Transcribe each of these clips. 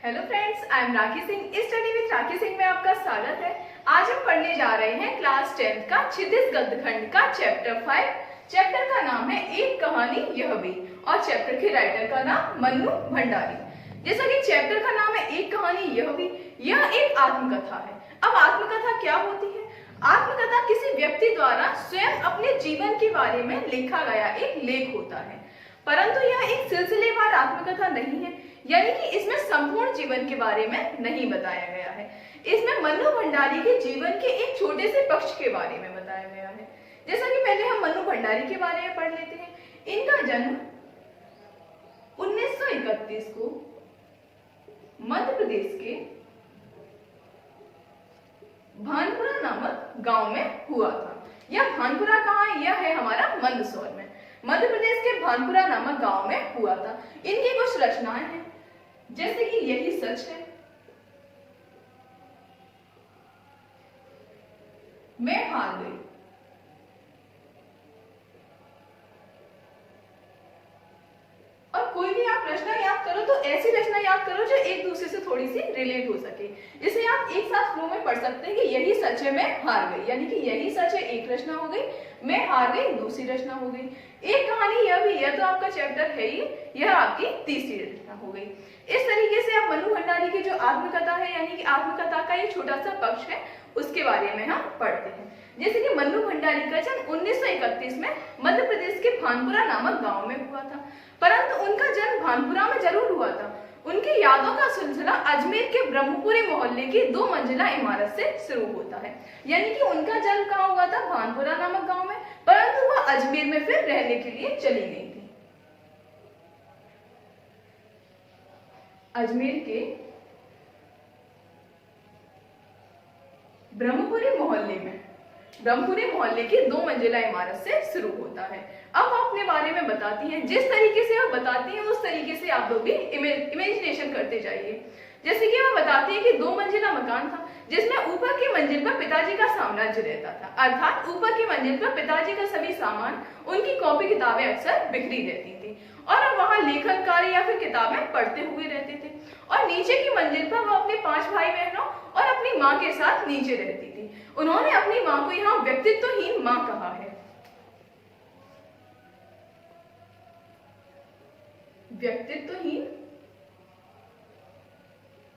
Hello friends, I am Rakhi Singh. Study with Rakhi Singh में आपका स्वागत है। आज हम पढ़ने जा रहे हैं क्लास 10th का क्षितिज गद्यखंड का चैप्टर 5। चैप्टर का नाम है एक कहानी यह भी और चैप्टर के राइटर का नाम मन्नू भंडारी। जैसा कि चैप्टर का नाम है एक कहानी यह भी, यह एक आत्मकथा है। अब आत्मकथा क्या होती है? आत्मकथा किसी व्यक्ति द्वारा स्वयं अपने जीवन के बारे में लिखा गया एक लेख होता है, परंतु यह एक सिलसिलेवार आत्मकथा नहीं है, यानी कि इसमें संपूर्ण जीवन के बारे में नहीं बताया गया है। इसमें मन्नू भंडारी के जीवन के एक छोटे से पक्ष के बारे में बताया गया है। जैसा कि पहले हम मन्नू भंडारी के बारे में पढ़ लेते हैं। इनका जन्म 1931 को मध्य प्रदेश के भानपुरा नामक गांव में हुआ था। यह भानपुरा कहाँ है? यह है हमारा मंदसौर में। मध्य प्रदेश के भानपुरा नामक गांव में हुआ था। इनकी कुछ रचनाएं हैं, जैसे कि यही सच है, मैं हार गई, और कोई भी आप रचना याद करो तो ऐसी रचना याद करो जो एक दूसरे से थोड़ी सी रिलेट हो सके। जिसे आप एक साथ फ्लो में पढ़ सकते हैं कि यही सच है, मैं हार गई, यानी कि यही सच है एक रचना हो गई, मैं हार गई दूसरी रचना हो गई। एक कहानी यह भी, यह तो आपका चैप्टर है ही, यह आपकी तीसरी रचना हो गई। इस तरीके से आप मन्नू भंडारी की जो आत्मकथा है, यानी कि आत्मकथा का एक छोटा सा पक्ष है, उसके बारे में हम पढ़ते हैं। जैसे कि मन्नू भंडारी का जन्म 1931 में मध्य प्रदेश के भानपुरा नामक गांव में हुआ था, परंतु उनका जन्म भानपुरा में जरूर हुआ था। उनकी यादों का सिलसिला अजमेर के ब्रह्मपुरी मोहल्ले की 2 मंजिला इमारत से शुरू होता है। यानी कि उनका जन्म कहाँ हुआ था? भानपुरा नामक गांव में, परंतु वह अजमेर में फिर रहने के लिए चली गई थी। अजमेर के ब्रह्मपुरी मोहल्ले की 2 मंजिला इमारत से शुरू होता है। अब अपने बारे में बताती हैं, जिस तरीके से वह बताती हैं उस तरीके से आप लोग भी इमेजिनेशन करते जाइए। जैसे कि वह बताती है कि 2 मंजिला मकान था, जिसमें ऊपर की मंजिल पर पिताजी का साम्राज्य रहता था, अर्थात ऊपर की मंजिल पर पिताजी का सभी सामान, उनकी कॉपी किताबें अक्सर बिखरी रहती थी और वहां लेखन कार्य या फिर किताबें पढ़ते हुए रहते थे। और नीचे की मंजिल पर वह अपने 5 भाई बहनों और अपनी माँ के साथ नीचे रहती थी। उन्होंने अपनी माँ को यहाँ व्यक्तित्वहीन माँ कहा है। व्यक्तित्वहीन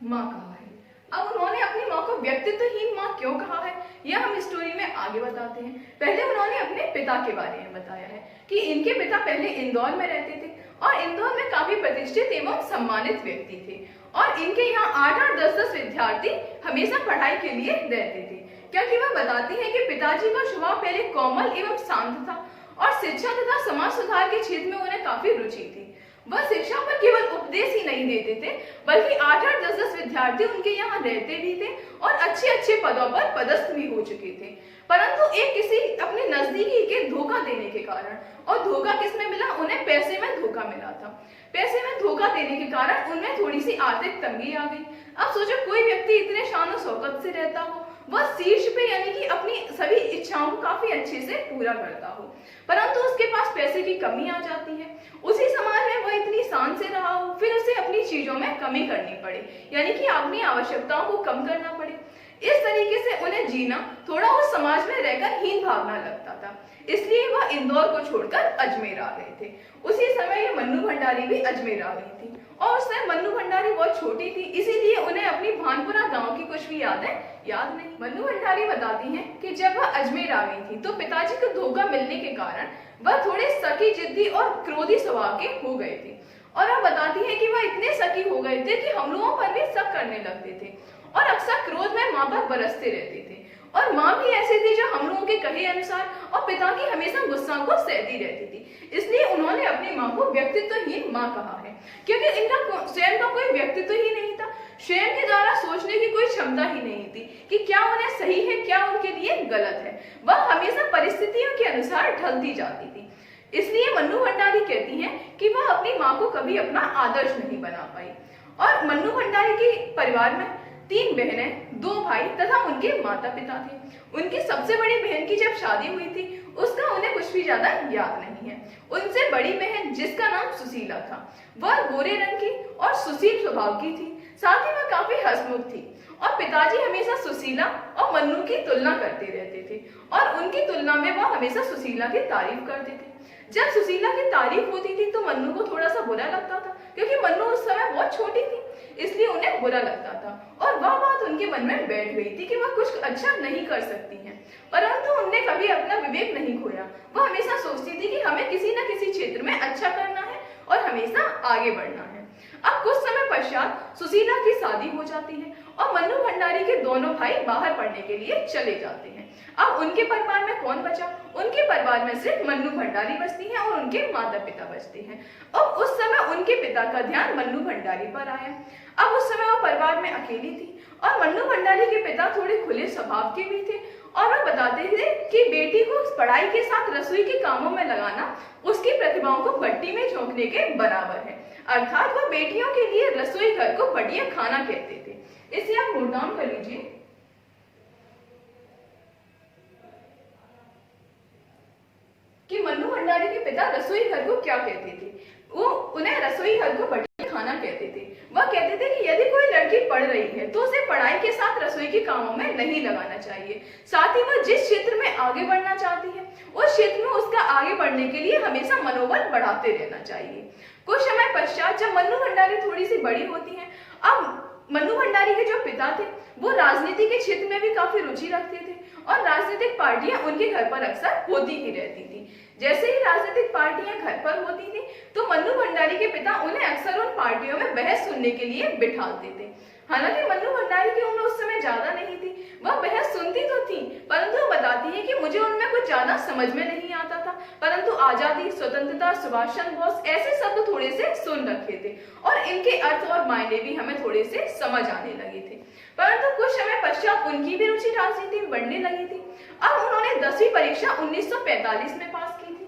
माँ कहा है। अब उन्होंने अपनी माँ को व्यक्तित्वहीन माँ क्यों कहा है, यह हम स्टोरी में आगे बताते हैं। पहले उन्होंने अपने पिता के बारे में बताया है कि इनके पिता पहले इंदौर में रहते थे और इंदौर में काफी प्रतिष्ठित एवं सम्मानित व्यक्ति थे और इनके यहाँ 8-8, 10-10 विद्यार्थी हमेशा पढ़ाई के लिए रहते थे, क्योंकि वह बताती है कि पिताजी का स्वभाव पहले कोमल एवं शांत था और शिक्षा तथा समाज सुधार के क्षेत्र में उन्हें काफी रुचि थी। वह शिक्षा पर केवल उपदेश ही नहीं देते थे, बल्कि 8-8, 10-10 विद्यार्थी उनके यहाँ रहते भी थे और अच्छे पदों पर पदस्थ भी हो चुके थे। परंतु एक किसी अपने नजदीकी के धोखा देने के कारण, और धोखा किसमें मिला? उन्हें पैसे में धोखा मिला था। पैसे में धोखा देने के कारण उनमें थोड़ी सी आर्थिक तंगी आ गई। अब सोचो, कोई व्यक्ति इतने शान शौकत से रहता हो, वह शीर्ष पे यानी कि अपनी सभी इच्छाओं को काफी अच्छे से पूरा करता हो, परंतु उसके पास पैसे की कमी आ जाती है। उसी समाज में वह इतनी शान से रहा हो, फिर उसे अपनी चीजों में कमी करनी पड़े, यानी कि अपनी आवश्यकताओं को कम करना पड़े। इस तरीके से उन्हें जीना थोड़ा उस समाज में रहकर हीन भावना लगता था, इसलिए वह इंदौर को छोड़कर अजमेर आ गए थे। उसी समय ये मन्नू भंडारी भी अजमेर आ गई थी और उस समय मन्नू भंडारी बहुत छोटी थी, इसीलिए उन्हें अपनी भानपुरा गांव की कुछ भी यादें याद नहीं। मन्नू भंडारी बताती हैं कि जब वह अजमेर आ गई थी तो पिताजी को धोखा मिलने के कारण वह थोड़े सकी, जिद्दी और क्रोधी स्वभाव के हो गए थे। और वह बताती है कि वह इतने सकी हो गए थे कि हम लोगों पर भी शक करने लगते थे और अक्सर क्रोध में माँ पर बरसते रहते थे। और माँ भी ऐसी थी जो हम लोगों के कहे अनुसार और पिता की हमेशा गुस्सा को सहती रहती थी, इसलिए उन्होंने अपनी माँ को व्यक्तित्वहीन माँ कहा है, क्योंकि इनका स्वयं का कोई व्यक्तित्व ही नहीं था। स्वयं के द्वारा सोचने की कोई क्षमता ही नहीं थी कि क्या उन्हें सही है, क्या उनके लिए गलत है। वह हमेशा परिस्थितियों के अनुसार ढलती जाती थी। इसलिए मन्नू भंडारी कहती हैं कि वह अपनी माँ को कभी अपना आदर्श नहीं बना पाई। और मन्नू भंडारी के परिवार में 3 बहनें, 2 भाई तथा उनके माता पिता थे। उनकी सबसे बड़ी बहन की जब शादी हुई थी उसका उन्हें कुछ भी ज्यादा याद नहीं है। उनसे बड़ी बहन जिसका नाम सुशीला था, वह गोरे रंग की और सुशील स्वभाव की थी। साथ ही वह काफी हंसमुख थी और पिताजी हमेशा सुशीला और मन्नू की तुलना करते रहते थे और उनकी तुलना में वह हमेशा सुशीला की तारीफ करते थे। जब सुशीला की तारीफ होती थी तो मन्नू को थोड़ा सा बुरा लगता था, क्योंकि मन्नू उस समय बहुत छोटी थी, इसलिए उन्हें बुरा लगता था और वह बात उनके मन में बैठ गई थी कि वह कुछ अच्छा नहीं कर सकती हैं। परंतु उनने कभी अपना विवेक नहीं खोया। वह हमेशा सोचती थी कि हमें किसी न किसी क्षेत्र में अच्छा करना है और हमेशा आगे बढ़ना है। अब कुछ समय पश्चात सुशीला की शादी हो जाती है और मन्नू भंडारी के दोनों भाई बाहर पढ़ने के लिए चले जाते हैं। अब उनके परिवार में कौन बचा? उनके परिवार में सिर्फ मन्नू भंडारी बचती हैं और उनके माता पिता बचते हैं। अब उस समय उनके पिता का ध्यान मन्नू भंडारी पर आया। अब उस समय वो परिवार में अकेली थी और मन्नू भंडारी के पिता थोड़े खुले स्वभाव के भी थे और वह बताते थे कि बेटी को पढ़ाई के साथ रसोई के कामों में लगाना उसकी प्रतिभाओं को भट्टी में झोंकने के बराबर है। अर्थात वह बेटियों के लिए रसोई घर को बढ़िया खाना कहते थे। इसे आप नोट डाउन कर लीजिए कि मन्नू भंडारी के पिता रसोई घर को क्या कहते थे। वो उन्हें रसोई घर को बढ़िया खाना कहते थे। वह कहते थे कि यदि कोई लड़की पढ़ रही है तो उसे पढ़ाई के साथ रसोई के कामों में नहीं लगाना चाहिए। साथ ही वह जिस क्षेत्र में आगे बढ़ना चाहती है उस क्षेत्र में उसका आगे बढ़ने के लिए हमेशा मनोबल बढ़ाते रहना चाहिए। कुछ समय पश्चात जब मन्नू भंडारी थोड़ी सी बड़ी होती है, अब मन्नू भंडारी के जो पिता थे वो राजनीति के क्षेत्र में भी काफी रुचि रखते थे और राजनीतिक पार्टियां उनके घर पर अक्सर होती ही रहती थी। जैसे ही राजनीतिक पार्टियां घर पर होती थी तो मन्नू भंडारी के पिता उन्हें अक्सर उन पार्टियों में बहस सुनने के लिए बिठाते थे। हालांकि मन्नू भंडारी की उम्र उस समय ज्यादा नहीं थी, वह बहस सुनती तो थी, परंतु वो बताती है कि मुझे उनमें कुछ ज्यादा समझ में नहीं आता था, परंतु आजादी, स्वतंत्रता, सुभाष चंद्र बोस ऐसे शब्द थोड़े से सुन रखे थे और इनके अर्थ और मायने भी हमें थोड़े से समझ आने लगे थे। परंतु कुछ समय पश्चात उनकी भी रुचि राजनीति में बढ़ने लगी थी। अब उन्होंने 10वीं परीक्षा 1945 में पास की थी।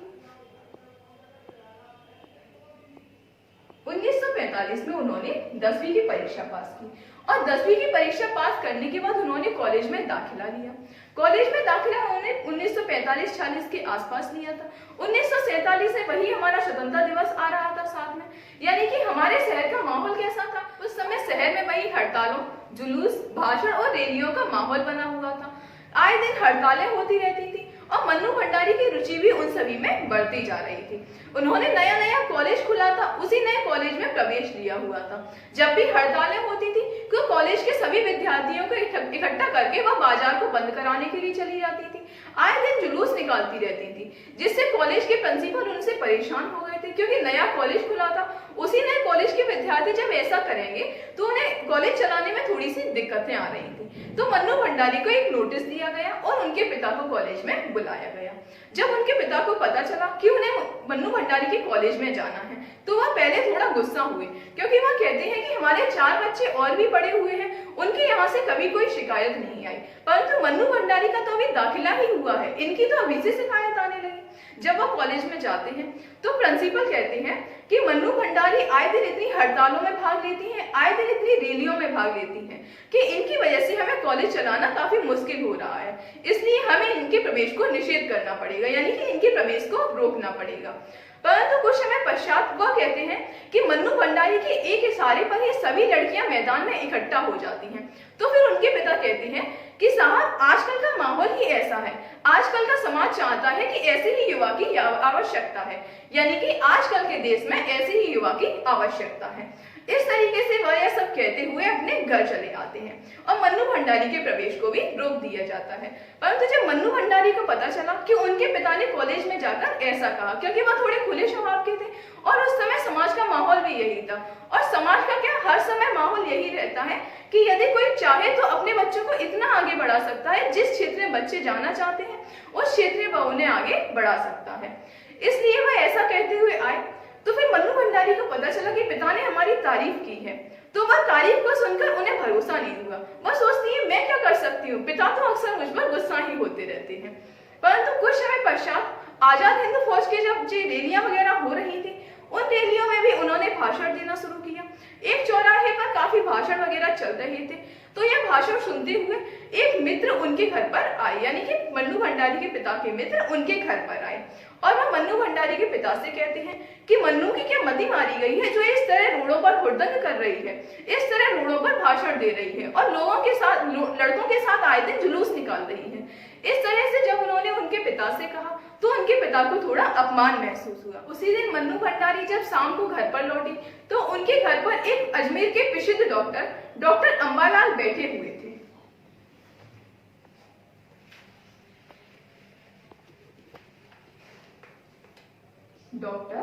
1945 में उन्होंने 10वीं की परीक्षा पास की और 10वीं की परीक्षा पास करने के बाद उन्होंने कॉलेज में दाखिला लिया। कॉलेज में दाखिला उन्होंने 1945-46 के आसपास लिया था। 1947 में वही हमारा स्वतंत्रता दिवस आ रहा था साथ में, यानी कि हमारे शहर का माहौल कैसा था उस समय? शहर में वही हड़तालों, जुलूस, भाषण और रैलियों का माहौल बना हुआ था। आए दिन हड़तालें होती रहती थी और मन्नू भंडारी की रुचि भी उन सभी में बढ़ती जा रही थी। उन्होंने नया नया कॉलेज खुला था, उसी नए कॉलेज में प्रवेश लिया हुआ था। जब भी हड़तालें होती थी तो कॉलेज के सभी विद्यार्थियों को इकट्ठा करके वह बाजार को बंद कराने के लिए चली जाती थी। आए दिन जुलूस निकालती रहती थी, जिससे कॉलेज के प्रिंसिपल उनसे परेशान हो गए थे, क्योंकि नया कॉलेज खुला था। उसी नए कॉलेज के विद्यार्थी जब ऐसा करेंगे तो उन्हें कॉलेज चलाने में थोड़ी सी दिक्कतें आ रही थी। तो मन्नू भंडारी को एक नोटिस दिया गया और उनके पिता को कॉलेज में बुलाया गया। जब उनके पिता को पता चला कि उन्हें मन्नू भंडारी के कॉलेज में जाना है तो वह पहले थोड़ा गुस्सा हुए, क्योंकि वह कहते हैं कि हमारे 4 बच्चे और भी पढ़े हुए हैं, उनके यहाँ से कभी कोई शिकायत नहीं आई, परंतु मन्नू भंडारी का तो अभी दाखिला ही हुआ है, इनकी तो अभी से शिकायत आने लगी। जब वह कॉलेज में जाते हैं तो प्रिंसिपल कहते हैं कि मन्नू भंडारी आए दिन इतनी हड़तालों में भाग लेती हैं, आए दिन इतनी रैलियों में भाग लेती हैं कि इनकी वजह से हमें कॉलेज चलाना काफी मुश्किल हो रहा है, इसलिए हमें इनके प्रवेश को निषेध करना पड़ेगा, यानी कि इनके प्रवेश को रोकना पड़ेगा। परंतु कुछ समय पश्चात वह कहते हैं कि मन्नू भंडारी के एक इशारे पर ये सभी लड़कियां मैदान में इकट्ठा हो जाती हैं। तो फिर उनके पिता कहते हैं कि साहब, आजकल का माहौल ही ऐसा है, आजकल का समाज चाहता है कि ऐसे ही युवा की आवश्यकता है, यानी कि आजकल के देश में ऐसे ही युवा की आवश्यकता है। इस तरीके से वह यह सब कहते हुए अपने घर चले आते हैं और मन्नू भंडारी के प्रवेश को भी रोक दिया जाता है। परंतु जब मन्नू भंडारी को पता चला कि उनके पिता ने कॉलेज में जाकर ऐसा कहा, क्योंकि वह थोड़े खुले स्वभाव के थे और उस समय समाज का माहौल भी यही था, और समाज का क्या, हर समय माहौल यही रहता है कि यदि कोई चाहे तो अपने बच्चों को इतना आगे बढ़ा सकता है, जिस क्षेत्र में बच्चे जाना चाहते हैं उस क्षेत्र में वह उन्हें आगे बढ़ा सकता है। इसलिए वह ऐसा कहते हुए आए। तो फिर मन्नू भंडारी को पता चला कि पिता ने हमारी तारीफ की है, तो वह तारीफ को सुनकर उन्हें भरोसा नहीं हुआ। वह सोचती है मैं क्या कर सकती हूँ, पिता तो अक्सर मुझ पर गुस्सा ही होते रहते हैं। परंतु कुछ समय पश्चात आजाद हिंद फौज के जब रैलियां वगैरह हो रही थी, उन रैलियों में भी उन्होंने भाषण देना शुरू किया। एक चौराहे पर काफी भाषण वगैरह चल रहे थे, तो यह भाषण सुनते हुए एक मित्र उनके घर पर आए, यानी कि मन्नू भंडारी के पिता के मित्र उनके घर पर आए और वह मन्नू भंडारी के पिता से कहते हैं कि मन्नू की क्या मति मारी गई है जो इस तरह रोडों पर हुड़दंग कर रही है, इस तरह रोडों पर भाषण दे रही है और लोगों के साथ लड़कों के साथ आए दिन जुलूस निकाल रही है। इस तरह से जब उन्होंने उनके पिता से कहा तो उनके पिता को थोड़ा अपमान महसूस हुआ। उसी दिन मन्नू भंडारी जब शाम को घर पर लौटे तो उनके घर पर एक अजमेर के प्रसिद्ध डॉक्टर अंबालाल बैठे हुए थे। डॉक्टर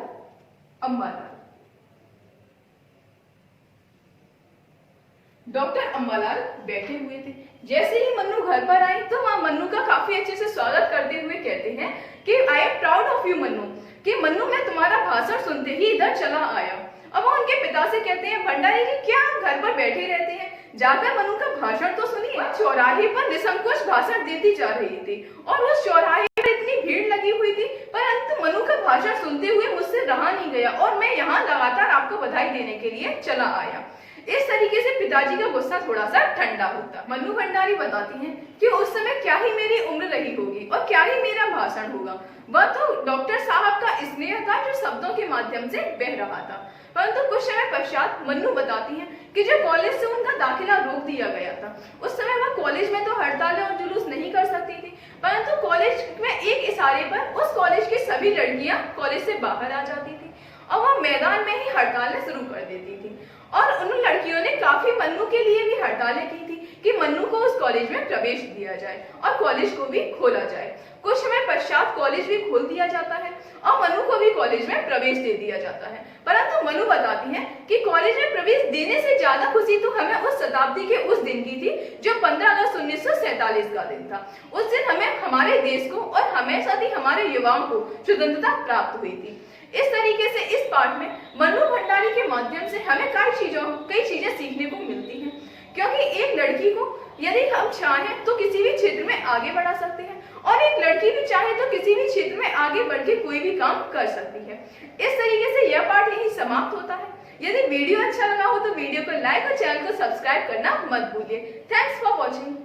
अंबालाल बैठे हुए थे। जैसे ही मन्नू घर पर आई तो वहां मन्नू का काफी अच्छे से स्वागत करते हुए कहते हैं कि I am proud of you Mannu, कि मन्नू मैं तुम्हारा भाषण सुनते ही इधर चला आया। अब वो उनके पिता से कहते हैं भंडारी जी क्या आप घर पर बैठे रहते हैं, जाकर मन्नू का भाषण तो सुनिए। चौराहे पर निसंकोच भाषण देती जा रही थी और उस चौराहे पर इतनी भीड़ लगी हुई थी, परंतु मन्नू का भाषण सुनते हुए मुझसे रहा नहीं गया और मैं यहाँ लगातार आपको बधाई देने के लिए चला आया। इस तरीके से पिताजी का गुस्सा थोड़ा सा ठंडा होता। मन्नू भंडारी बताती हैं कि उस समय क्या ही मेरी उम्र रही होगी और क्या ही मेरा भाषण होगा, वह तो डॉक्टर साहब का स्नेह था जो शब्दों के माध्यम से बह रहा था। परंतु कुछ समय पश्चात मन्नू बताती हैं कि जब कॉलेज से उनका दाखिला रोक दिया गया था उस समय वह कॉलेज में तो हड़तालें और जुलूस नहीं कर सकती थी, परंतु कॉलेज में एक इशारे पर उस कॉलेज की सभी लड़कियां कॉलेज से बाहर आ जाती थी और वह मैदान में ही हड़तालें शुरू कर देती थी। और उन लड़कियों ने काफी मन्नू के लिए भी हड़तालें की थी कि मन्नू को उस कॉलेज में प्रवेश दिया जाए और कॉलेज को भी खोला जाए। कुछ समय पश्चात कॉलेज भी खोल दिया जाता है और मन्नू को भी कॉलेज में प्रवेश दे दिया जाता है। परंतु मन्नू बताती है कि कॉलेज में प्रवेश देने से ज्यादा खुशी तो हमें उस शताब्दी के उस दिन की थी जो 15 अगस्त 1947 का दिन था। उस दिन हमें हमारे देश को और हमें साथ ही हमारे युवाओं को स्वतंत्रता प्राप्त हुई थी। इस तरीके से इस पाठ में मन्नू भंडारी के माध्यम से हमें कई चीजें सीखने को मिलती हैं, क्योंकि एक लड़की को यदि हम चाहें तो किसी भी क्षेत्र में आगे बढ़ा सकते हैं और एक लड़की भी चाहे तो किसी भी क्षेत्र में आगे बढ़ के कोई भी काम कर सकती है। इस तरीके से यह पाठ यही समाप्त होता है। यदि वीडियो अच्छा लगा हो तो वीडियो को लाइक और चैनल को सब्सक्राइब करना मत भूलिए। Thanks for watching.